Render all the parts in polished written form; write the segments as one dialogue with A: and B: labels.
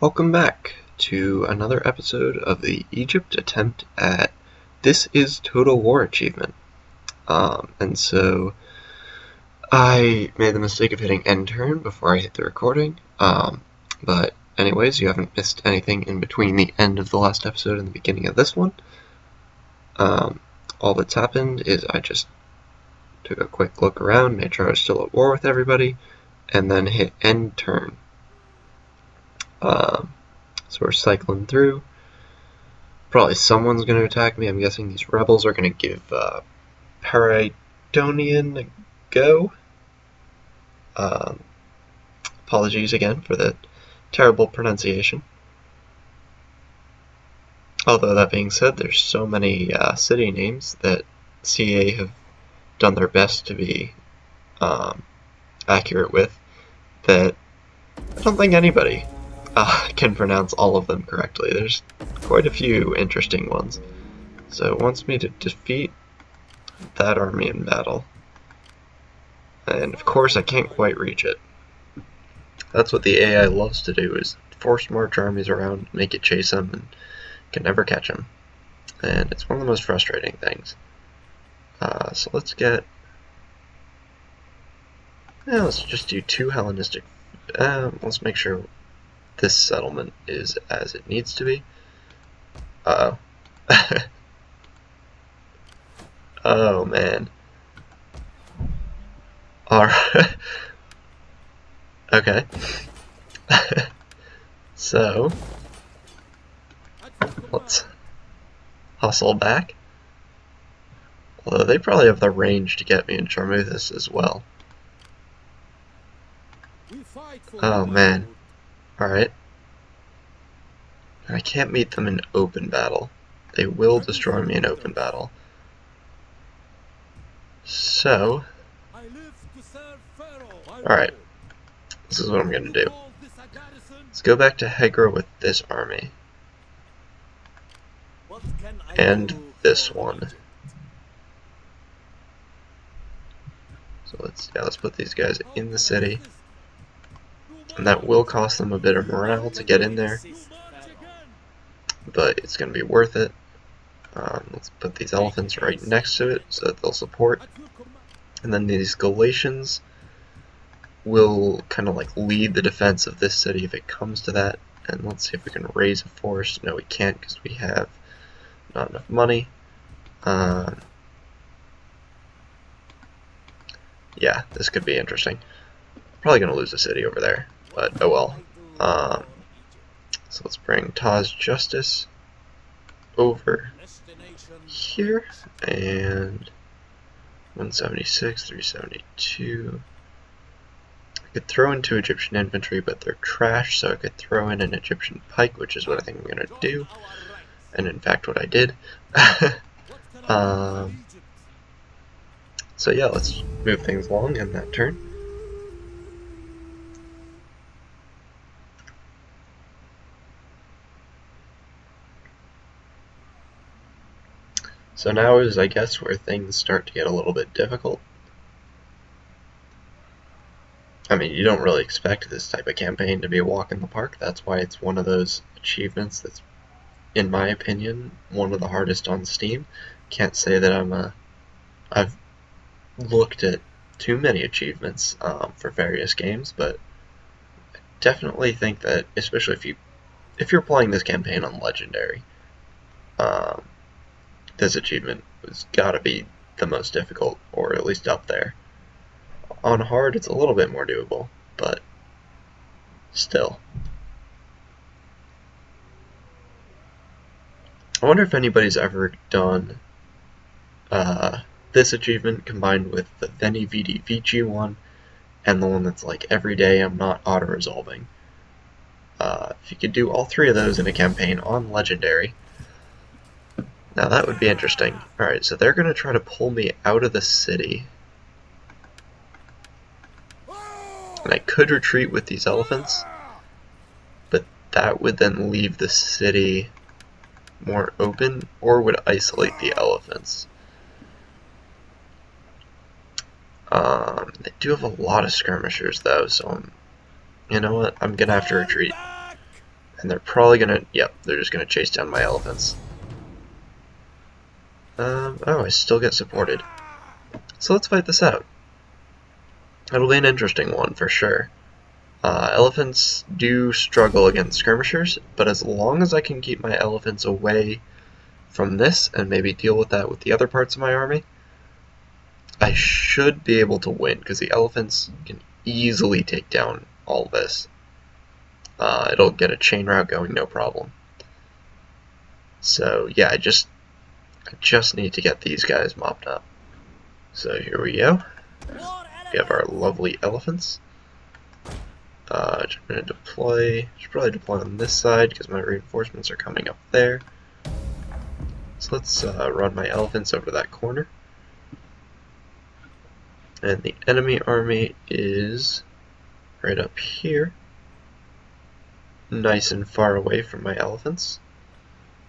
A: Welcome back to another episode of the Egypt attempt at This is Total War achievement. And so I made the mistake of hitting end turn before I hit the recording. But anyways, you haven't missed anything in between the end of the last episode and the beginning of this one. All that's happened is I just took a quick look around, made sure I was still at war with everybody, and then hit end turn. So we're cycling through. Probably someone's going to attack me. I'm guessing these rebels are going to give Paridonian a go. Apologies again for the terrible pronunciation. Although that being said, there's so many city names that CA have done their best to be accurate with that I don't think anybody can pronounce all of them correctly. There's quite a few interesting ones. So it wants me to defeat that army in battle. And of course I can't quite reach it. That's what the AI loves to do, is force march armies around, make it chase them, and can never catch them. And it's one of the most frustrating things. So let's just do 2 Hellenistic. Let's make sure this settlement is as it needs to be. Uh-oh. Oh, man. Alright. Okay. So, let's hustle back. Although they probably have the range to get me in Charmuthus as well. Oh, man. Alright. I can't meet them in open battle. They will destroy me in open battle. So, alright. This is what I'm going to do. Let's go back to Hegra with this army. And this one. So let's put these guys in the city. And that will cost them a bit of morale to get in there, but it's going to be worth it. Let's put these elephants right next to it so that they'll support. And then these Galatians will kind of like lead the defense of this city if it comes to that. And let's see if we can raise a force. No, we can't because we have not enough money. Yeah, this could be interesting. Probably going to lose the city over there, but oh well. So let's bring Taz Justice over here, and 176, 372. I could throw in 2 Egyptian infantry, but they're trash, so I could throw in an Egyptian pike, which is what I think I'm going to do, and in fact what I did. So yeah, let's move things along in that turn. So now is, I guess, where things start to get a little bit difficult. I mean, you don't really expect this type of campaign to be a walk in the park. That's why it's one of those achievements that's, in my opinion, one of the hardest on Steam. Can't say that I've looked at too many achievements for various games, but I definitely think that, especially if you're playing this campaign on Legendary, this achievement has got to be the most difficult, or at least up there. On hard, it's a little bit more doable, but still. I wonder if anybody's ever done this achievement combined with the Veni Vidi Vici one, and the one that's like every day I'm not auto-resolving. If you could do all 3 of those in a campaign on Legendary, now that would be interesting. Alright, so they're going to try to pull me out of the city. And I could retreat with these elephants, but that would then leave the city more open, or would isolate the elephants. They do have a lot of skirmishers though, so you know what? I'm gonna have to retreat. And they're probably gonna, yep, they're just gonna chase down my elephants. Oh, I still get supported. So let's fight this out. It'll be an interesting one for sure. Elephants do struggle against skirmishers, but as long as I can keep my elephants away from this and maybe deal with that with the other parts of my army, I should be able to win, because the elephants can easily take down all this. It'll get a chain route going, no problem. So yeah, I just need to get these guys mopped up. So here we go. We have our lovely elephants. I'm going to deploy, should probably deploy on this side because my reinforcements are coming up there. So let's run my elephants over to that corner. And the enemy army is right up here, nice and far away from my elephants.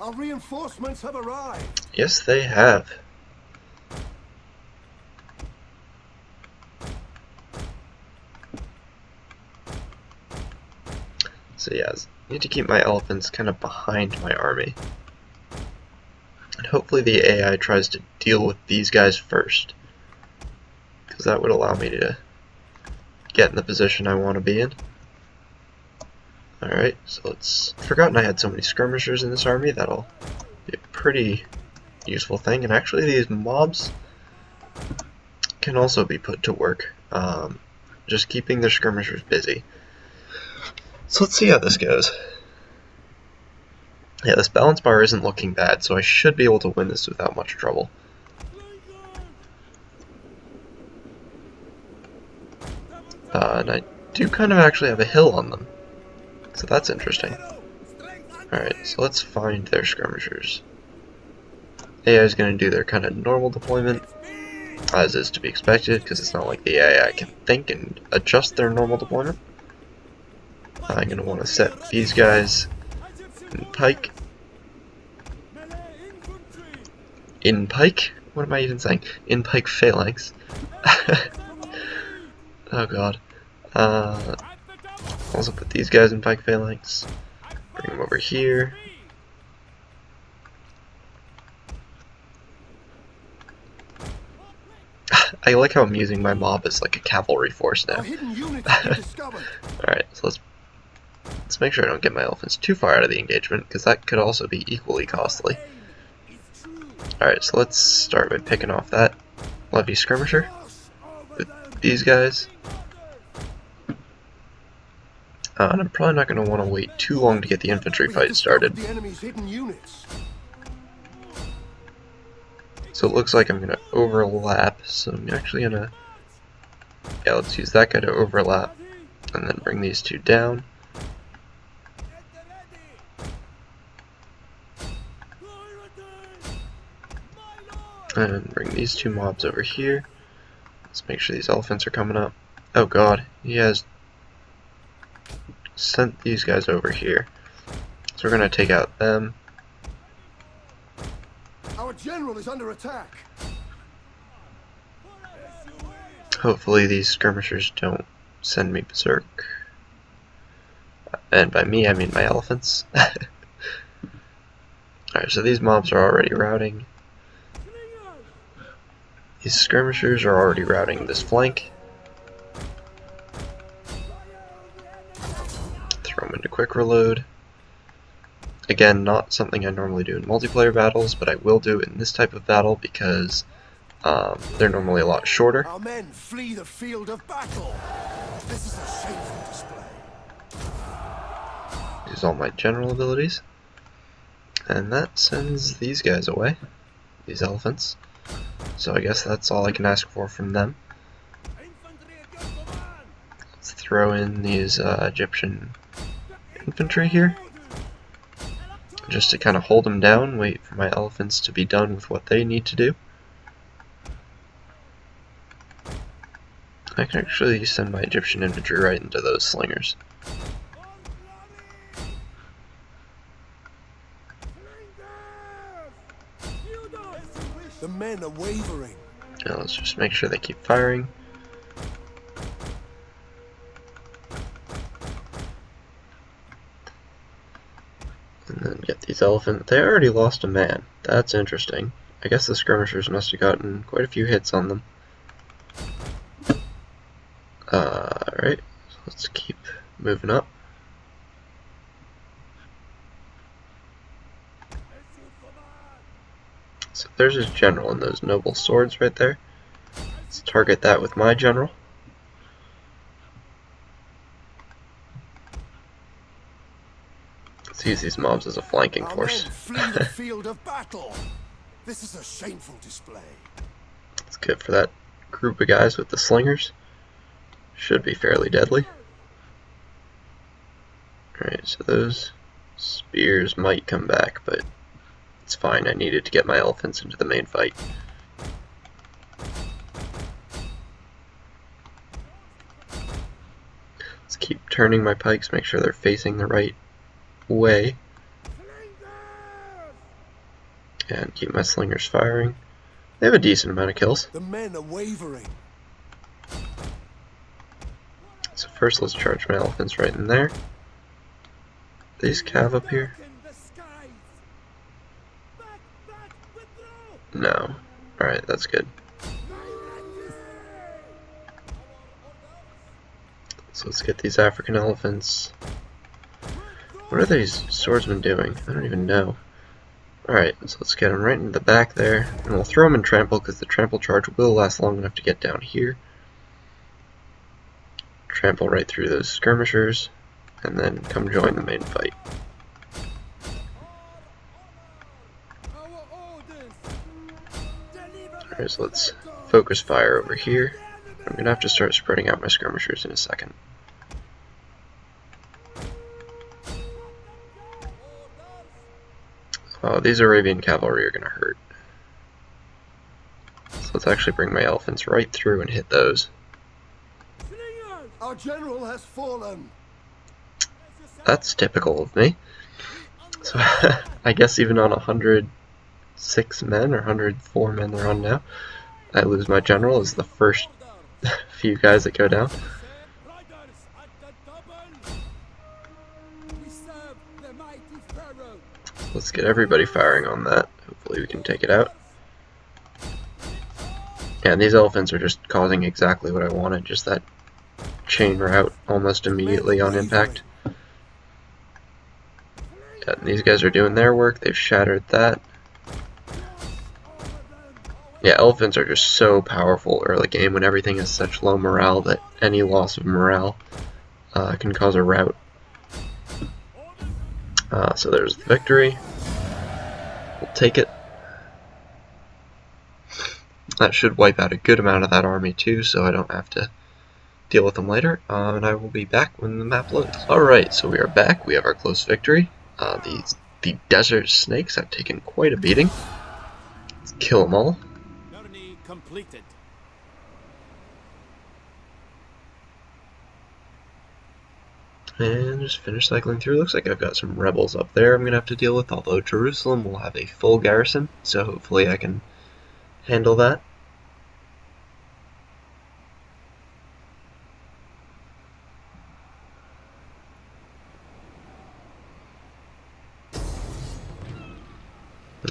B: Our reinforcements have arrived.
A: Yes, they have. So yeah, I need to keep my elephants kind of behind my army. And hopefully the AI tries to deal with these guys first, because that would allow me to get in the position I want to be in. Alright, so let's... Forgotten I had so many skirmishers in this army. That'll be a pretty useful thing. And actually these mobs can also be put to work. Just keeping their skirmishers busy. So let's see how this goes. Yeah, this balance bar isn't looking bad, so I should be able to win this without much trouble. And I do kind of actually have a hill on them, so that's interesting. Alright, so let's find their skirmishers. AI is going to do their kind of normal deployment, as is to be expected, because it's not like the AI can think and adjust their normal deployment. I'm going to want to set these guys in pike. In pike? What am I even saying? In pike phalanx. Oh god. Also put these guys in pike phalanx. Bring them over here. I like how I'm using my mob as like a cavalry force now. Alright, so let's make sure I don't get my elephants too far out of the engagement, because that could also be equally costly. Alright, so let's start by picking off that levy skirmisher with these guys. And I'm probably not going to want to wait too long to get the infantry fight started. So it looks like I'm going to overlap, so I'm actually going to... Yeah, let's use that guy to overlap, and then bring these two down. And bring these two mobs over here. Let's make sure these elephants are coming up. Oh god, he has sent these guys over here. So we're going to take out them.
B: Our general is under attack.
A: Hopefully these skirmishers don't send me berserk. And by me, I mean my elephants. Alright, so these mobs are already routing. These skirmishers are already routing this flank. Throw them into quick reload. Again, not something I normally do in multiplayer battles, but I will do it in this type of battle because they're normally a lot shorter.
B: Our men flee the field of battle. This is a shameful display.
A: Use all my general abilities. And that sends these guys away. These elephants. So I guess that's all I can ask for from them. Let's throw in these Egyptian infantry here, just to kind of hold them down, wait for my elephants to be done with what they need to do. I can actually send my Egyptian infantry right into those slingers.
B: The men are wavering.
A: Now let's just make sure they keep firing. These elephants, they already lost a man. That's interesting. I guess the skirmishers must have gotten quite a few hits on them. Alright, so let's keep moving up. So there's his general and those noble swords right there. Let's target that with my general. Let's use these mobs as a flanking force.
B: Flee the field of battle. This is a shameful display.
A: It's good for that group of guys with the slingers. Should be fairly deadly. Alright, so those spears might come back, but it's fine. I needed to get my elephants into the main fight. Let's keep turning my pikes, make sure they're facing the right way. And keep my slingers firing. They have a decent amount of kills.
B: The men are wavering.
A: So first let's charge my elephants right in there. These cav up here? No. Alright, that's good. So let's get these African elephants. What are these swordsmen doing? I don't even know. Alright, so let's get them right into the back there. And we'll throw them in trample because the trample charge will last long enough to get down here. Trample right through those skirmishers. And then come join the main fight. Alright, so let's focus fire over here. I'm gonna have to start spreading out my skirmishers in a second. Oh, these Arabian cavalry are gonna hurt. So let's actually bring my elephants right through and hit those.
B: Our general has fallen.
A: That's typical of me. So I guess even on 106 men or 104 men they're on now, I lose my general as the first few guys that go down. Let's get everybody firing on that. Hopefully we can take it out. Yeah, and these elephants are just causing exactly what I wanted, just that chain route almost immediately on impact. Yeah, and these guys are doing their work, they've shattered that. Yeah, elephants are just so powerful early game when everything is such low morale that any loss of morale can cause a rout. So there's the victory. We'll take it. That should wipe out a good amount of that army too, so I don't have to deal with them later. And I will be back when the map loads. Alright, so we are back. We have our close victory. The desert snakes have taken quite a beating. Let's kill them all.
B: Journey completed.
A: And just finish cycling through. Looks like I've got some rebels up there I'm going to have to deal with, although Jerusalem will have a full garrison, so hopefully I can handle that.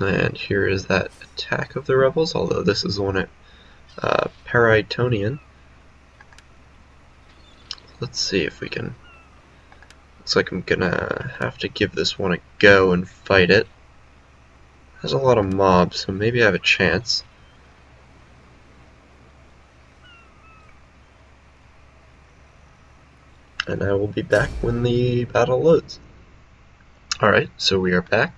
A: And here is that attack of the rebels, although this is the one at Paritonian. Let's see if we can... Looks like I'm gonna have to give this one a go and fight it. Has a lot of mobs, so maybe I have a chance. And I will be back when the battle loads. Alright, so we are back.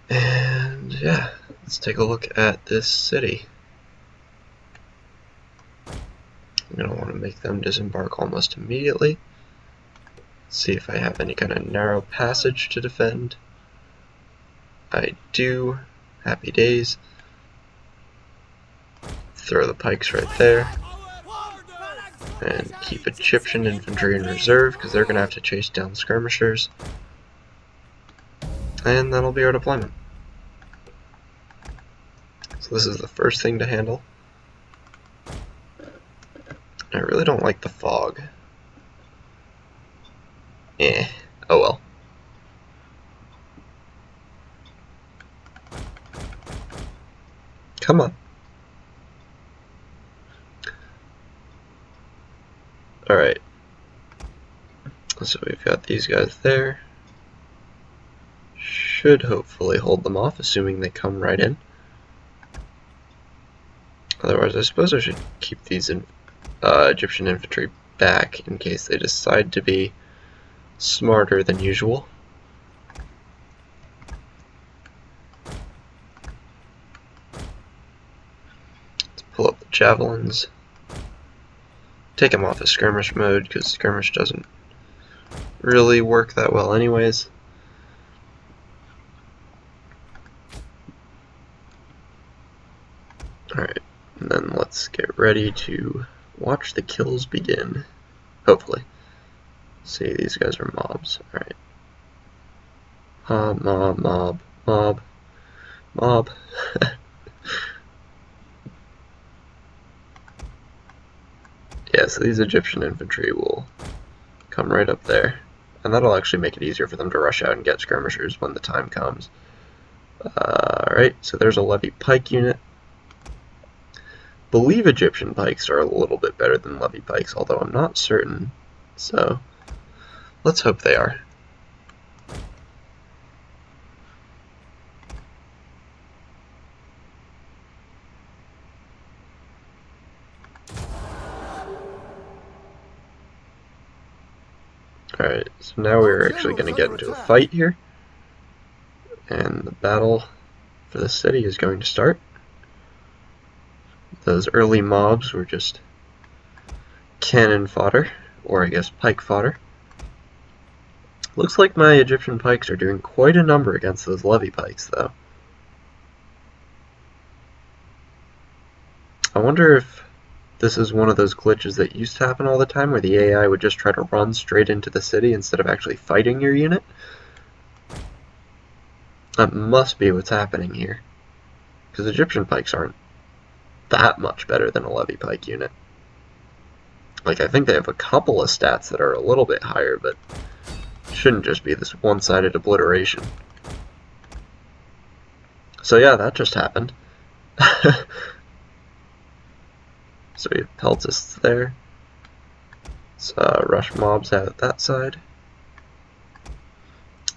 A: And yeah, let's take a look at this city. I'm going to want to make them disembark almost immediately. See if I have any kind of narrow passage to defend. I do. Happy days. Throw the pikes right there. And keep Egyptian infantry in reserve because they're going to have to chase down skirmishers. And that'll be our deployment. So this is the first thing to handle. I really don't like the fog. Oh well. Come on. Alright. So we've got these guys there. Should hopefully hold them off, assuming they come right in. Otherwise, I suppose I should keep these Egyptian infantry back in case they decide to be smarter than usual. Let's pull up the javelins. Take them off of skirmish mode, because skirmish doesn't really work that well anyways. Alright, and then let's get ready to watch the kills begin. Hopefully. See, these guys are mobs. Alright. Mob. Yeah, so these Egyptian infantry will come right up there. And that'll actually make it easier for them to rush out and get skirmishers when the time comes. Alright, so there's a levy pike unit. Believe Egyptian pikes are a little bit better than levy pikes, although I'm not certain. So, let's hope they are. Alright, so now we're actually going to get into a fight here. And the battle for the city is going to start. Those early mobs were just cannon fodder, or I guess pike fodder. Looks like my Egyptian pikes are doing quite a number against those levy pikes, though. I wonder if this is one of those glitches that used to happen all the time, where the AI would just try to run straight into the city instead of actually fighting your unit. That must be what's happening here, because Egyptian pikes aren't that much better than a levy pike unit. Like, I think they have a couple of stats that are a little bit higher, but it shouldn't just be this one-sided obliteration. So yeah, that just happened. So we have peltists there. Let's rush mobs out that side.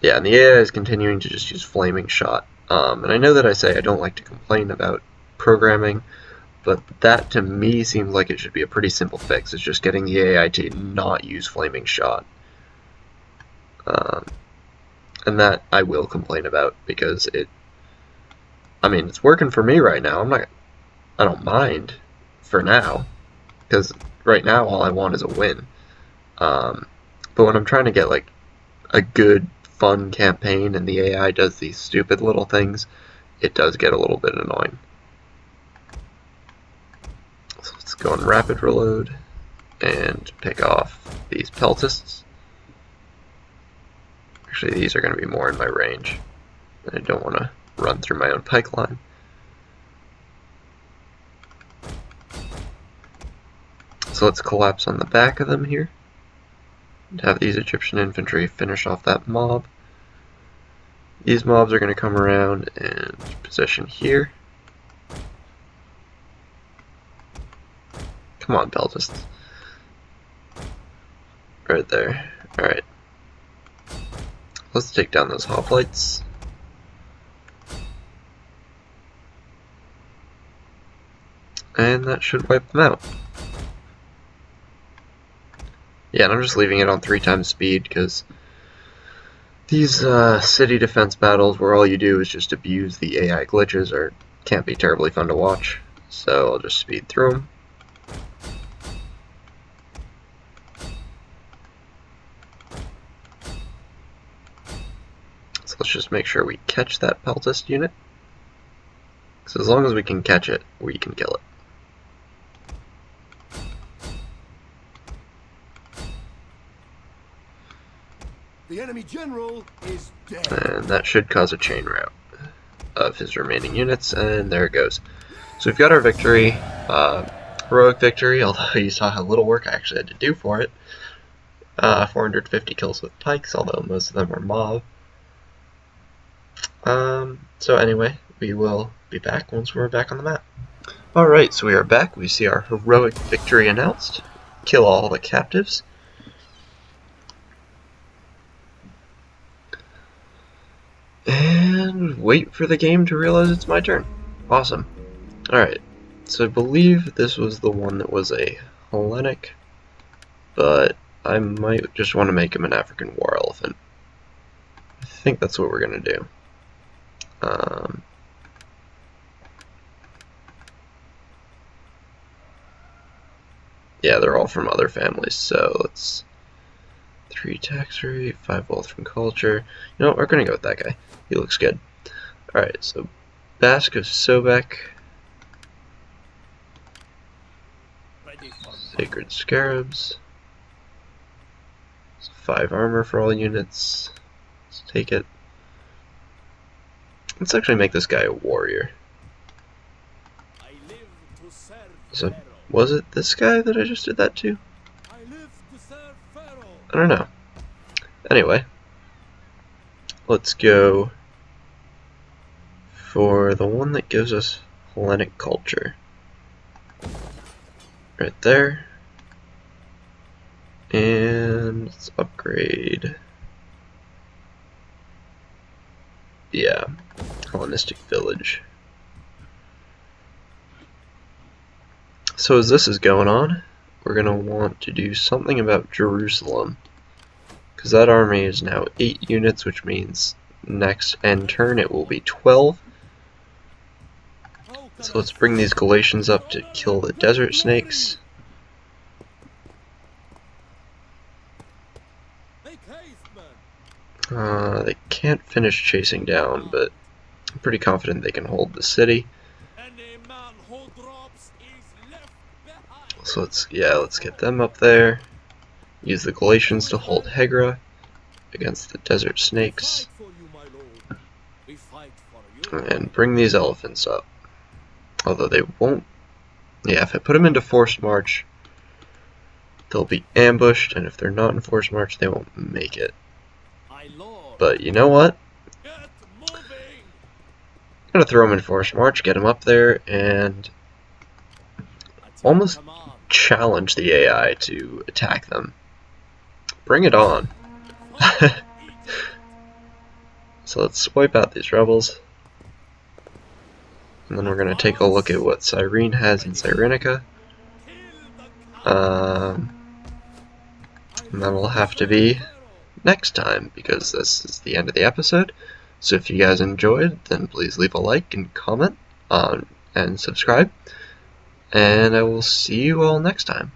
A: Yeah, and the AI is continuing to just use flaming shot. And I know that I say I don't like to complain about programming, but that to me seems like it should be a pretty simple fix. It's just getting the AI to not use flaming shot. And that I will complain about, because I mean, it's working for me right now. I don't mind for now, because right now all I want is a win. But when I'm trying to get like a good, fun campaign and the AI does these stupid little things, it does get a little bit annoying. So let's go on rapid reload and pick off these peltists. Actually, these are going to be more in my range, and I don't want to run through my own pike line. So let's collapse on the back of them here and have these Egyptian infantry finish off that mob. These mobs are going to come around and position here. Come on, peltists. Right there. Alright. Let's take down those hoplites. And that should wipe them out. Yeah, and I'm just leaving it on 3 times speed, because these city defense battles where all you do is just abuse the AI glitches can't be terribly fun to watch. So I'll just speed through them. So let's just make sure we catch that peltist unit. So as long as we can catch it, we can kill it.
B: The enemy general is dead.
A: And that should cause a chain rout of his remaining units, and there it goes. So we've got our victory, heroic victory, although you saw how little work I actually had to do for it. 450 kills with pikes, although most of them are mob. So anyway, we will be back once we're back on the map. Alright, so we are back. We see our heroic victory announced. Kill all the captives. And wait for the game to realize it's my turn. Awesome. Alright, so I believe this was the one that was a Hellenic, but I might just want to make him an African war elephant. I think that's what we're going to do. Yeah, they're all from other families, so let's... 3 tax rate, 5 wealth from culture. You know what, we're going to go with that guy. He looks good. Alright, so Basque of Sobek. Sacred Scarabs. 5 armor for all units. Let's take it. Let's actually make this guy a warrior. So, was it this guy that I just did that to? I don't know. Anyway, let's go for the one that gives us Hellenic culture. Right there. And let's upgrade. Yeah, Hellenistic village. So as this is going on, we're going to want to do something about Jerusalem, because that army is now 8 units, which means next end turn it will be 12. So let's bring these Galatians up to kill the desert snakes. They can't finish chasing down, but I'm pretty confident they can hold the city. So let's get them up there. Use the Galatians to hold Hegra against the desert snakes. And bring these elephants up. Although they won't... Yeah, if I put them into forced march, they'll be ambushed, and if they're not in forced march, they won't make it. But you know what? I'm gonna throw them in forced march, get them up there, and almost challenge the AI to attack them. Bring it on. So let's wipe out these rebels. And then we're going to take a look at what Cyrene has in Cyrenica. And that'll have to be next time, because this is the end of the episode. So if you guys enjoyed, then please leave a like and comment and subscribe. And I will see you all next time.